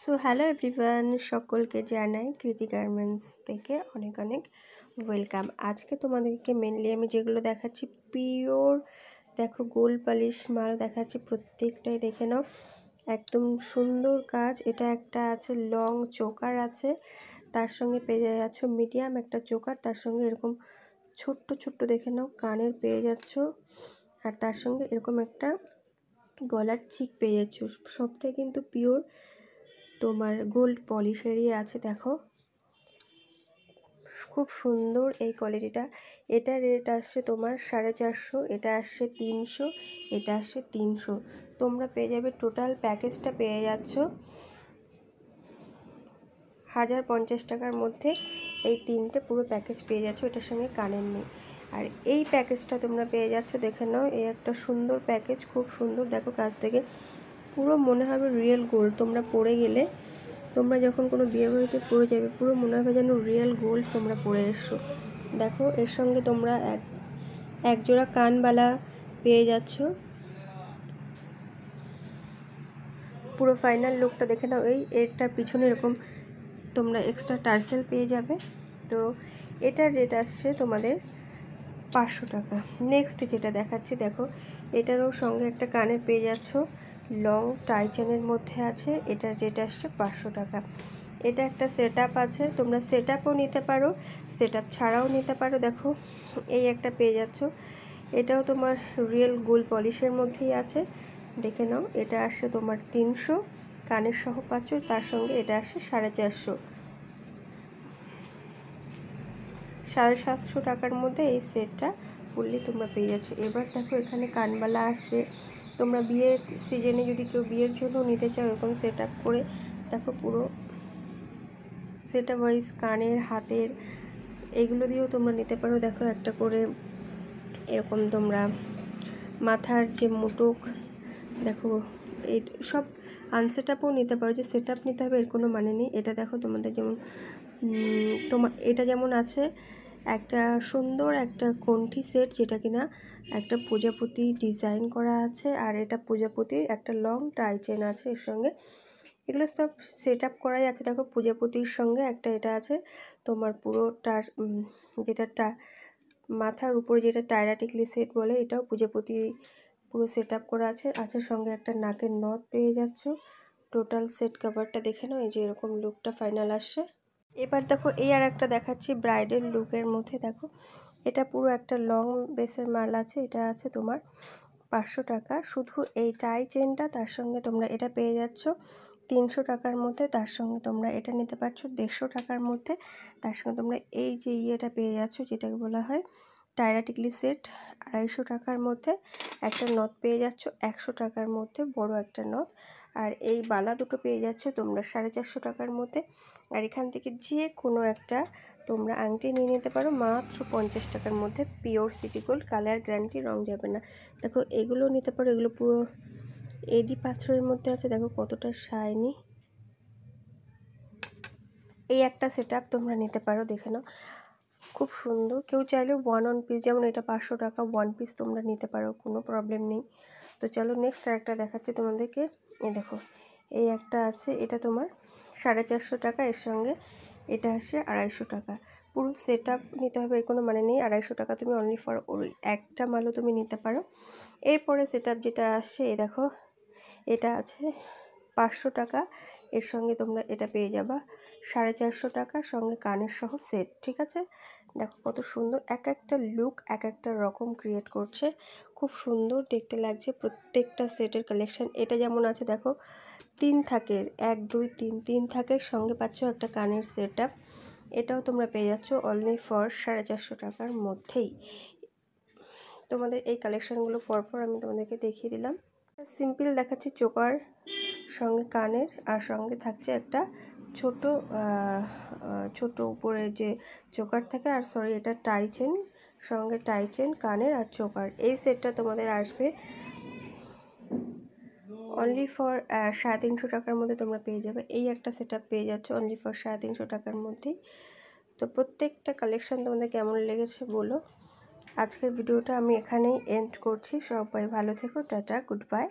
So hello everyone, সকলকে জানাই কৃতি গার্মেন্টস থেকে অনেক অনেক ওয়েলকাম। আজকে তোমাদেরকে মেনলি আমি যেগুলো দেখাচ্ছি পিওর দেখো গোল্ড পলিশ মাল দেখাচ্ছি, প্রত্যেকটাই দেখে নাও একদম সুন্দর কাজ। এটা একটা আছে লং চোকার আছে, তার সঙ্গে পেয়ে যাচ্ছ মিডিয়াম একটা চোকার, তার সঙ্গে এরকম ছোট্ট ছোট্ট দেখে নাও কানের পেয়ে যাচ্ছ, আর তার সঙ্গে এরকম একটা গলার চিক পেয়ে যাচ্ছ। সবটাই কিন্তু পিওর তোমার গোল্ড পলিশেরই আছে। দেখো খুব সুন্দর এই কোয়ালিটিটা। এটা রেট আসছে তোমার 450, এটা আসছে 300, এটা আসছে 300। তোমরা পেয়ে যাবে টোটাল প্যাকেজটা পেয়ে যাচ্ছ 1050 টাকার মধ্যে। এই তিনটে পুরো প্যাকেজ পেয়ে যাচ্ছ, এটার সঙ্গে কানের নেই। আর এই প্যাকেজটা তোমরা পেয়ে যাচ্ছ, দেখে নাও এই একটা সুন্দর প্যাকেজ, খুব সুন্দর। দেখো কাছ থেকে পুরো মনে হবে রিয়েল গোল্ড। তোমরা পরে গেলে, তোমরা যখন কোনো বিয়ে বাড়িতে পরে যাবে, পুরো মনে হবে যেন রিয়েল গোল্ড তোমরা পরে এসছো। দেখো এর সঙ্গে তোমরা এক জোড়া কানবালা পেয়ে যাচ্ছ। পুরো ফাইনাল লুকটা দেখে নাও। এটার পিছনে এরকম তোমরা এক্সট্রা টার্সেল পেয়ে যাবে। তো এটার রেট আসছে তোমাদের 500 টাকা। নেক্সট যেটা দেখাচ্ছি, দেখো এটারও সঙ্গে একটা কানের পেয়ে যাচ্ছ, লং টাই চেনের মধ্যে আছে। এটার রেট আসছে 500 টাকা। এটা একটা সেট আপ আছে, তোমরা সেট আপও নিতে পারো, সেট আপ ছাড়াও নিতে পারো। দেখো এই একটা পেয়ে যাচ্ছ, এটাও তোমার রিয়েল গোল্ড পলিশের মধ্যেই আছে, দেখে নাও। এটা আসছে তোমার 300, কানের সহ পাচ্ছ, তার সঙ্গে এটা আসছে 450, 750 টাকার মধ্যে এই সেটটা ফুললি তোমরা পেয়ে যাচ্ছ। এবার দেখো এখানে কানবালা আসছে, তোমরা বিয়ের সিজনে যদি কেউ বিয়ের জন্য নিতে চাও এরকম সেট আপ করে, দেখো পুরো সেট আপ ওয়াইজ কানের হাতের এগুলো দিয়েও তোমরা নিতে পারো। দেখো একটা করে এরকম তোমরা মাথার যে মুটুক, দেখো এই সব আনসেট আপও নিতে পারো, যে সেট আপ নিতে হবে এর কোনো মানে নেই। এটা দেখো তোমাদের যেমন তোমার এটা যেমন আছে একটা সুন্দর একটা কণ্ঠি সেট, যেটা কিনা একটা প্রজাপতি ডিজাইন করা আছে, আর এটা প্রজাপতির একটা লং টাই চেন আছে এর সঙ্গে। এগুলো সব সেট আপ করাই আছে। দেখো প্রজাপতির সঙ্গে একটা এটা আছে তোমার পুরো যেটা মাথার উপরে যেটা টায়রা টিকলি সেট বলে, এটাও প্রজাপতি পুরো সেট আপ করা আছে সঙ্গে একটা নাকের নথ পেয়ে যাচ্ছ। টোটাল সেট কভারটা দেখে নাও, এই যে এরকম লুকটা ফাইনাল আসছে। এবার দেখো এই আর একটা দেখাচ্ছি ব্রাইডাল লুকের মধ্যে। দেখো এটা পুরো একটা লং বেসের মাল আছে, এটা আছে তোমার 500 টাকা। শুধু এই টাই চেনটা, তার সঙ্গে তোমরা এটা পেয়ে যাচ্ছ 300 টাকার মধ্যে, তার সঙ্গে তোমরা এটা নিতে পারছো 150 টাকার মধ্যে। তার সঙ্গে তোমরা এই যে ইয়েটা পেয়ে যাচ্ছ, যেটাকে বলা হয় টায়রা টিকলি সেট, 250 টাকার মধ্যে। একটা নথ পেয়ে যাচ্ছ 100 টাকার মধ্যে, বড় একটা নথ। আর এই বালা দুটো পেয়ে যাচ্ছ তোমরা 450 টাকার মধ্যে। আর এখান থেকে যে কোনো একটা তোমরা আংটি নিয়ে নিতে পারো মাত্র 50 টাকার মধ্যে, pure city gold, colour guarantee, রং যাবে না। দেখো এগুলো নিতে পারো, এগুলো পুরো এডি পাথরের মধ্যে আছে, দেখো কতটা শাইনি। এই একটা সেট আপ তোমরা নিতে পারো, দেখে নাও খুব সুন্দর। কেউ চাইলেও ওয়ান পিস, যেমন এটা 500 টাকা, ওয়ান পিস তোমরা নিতে পারো, কোনো প্রবলেম নেই। তো চলো নেক্সট আরেকটা দেখাচ্ছি তোমাদেরকে। এই দেখো এই একটা আছে, এটা তোমার 450 টাকা, এর সঙ্গে এটা আসে 250 টাকা। পুরো সেট আপ নিতে হবে এর কোনো মানে নেই, 250 টাকা তুমি অনলি ফর ওই একটা মালও তুমি নিতে পারো। এরপরে সেট আপ যেটা আসছে, এই দেখো এটা আছে 500 টাকা, এর সঙ্গে তোমরা এটা পেয়ে যাবা 450 টাকা, সঙ্গে কানের সহ সেট। ঠিক আছে, দেখো কত সুন্দর এক একটা লুক, এক একটা রকম ক্রিয়েট করছে, খুব সুন্দর দেখতে লাগছে প্রত্যেকটা সেটের কালেকশন। এটা যেমন আছে দেখো 3 থাকের, 1 2 3 3 থাকের সঙ্গে পাচ্ছ একটা কানের সেট আপ, এটাও তোমরা পেয়ে যাচ্ছ অনলি ফর 450 টাকার মধ্যেই। তোমাদের এই কালেকশানগুলো পরপর আমি তোমাদেরকে দেখিয়ে দিলাম। সিম্পল দেখাচ্ছি চোকার সঙ্গে কানের, আর সঙ্গে থাকছে একটা ছোট ছোট উপরে যে চোকার থাকে, আর সরি এটা টাই চেন, সঙ্গে টাই চেন, কানের আর চোকার। এই সেটটা তোমাদের আসবে অনলি ফর 350 টাকার মধ্যে তোমরা পেয়ে যাবে। এই একটা সেট আপ পেয়ে যাচ্ছ অনলি ফর 350 টাকার মধ্যেই। তো প্রত্যেকটা কালেকশান তোমাদের কেমন লেগেছে বলো। আজকের ভিডিওটা আমি এখানেই এন্ড করছি। সবাই ভালো থেকো, টাটা, গুড বাই।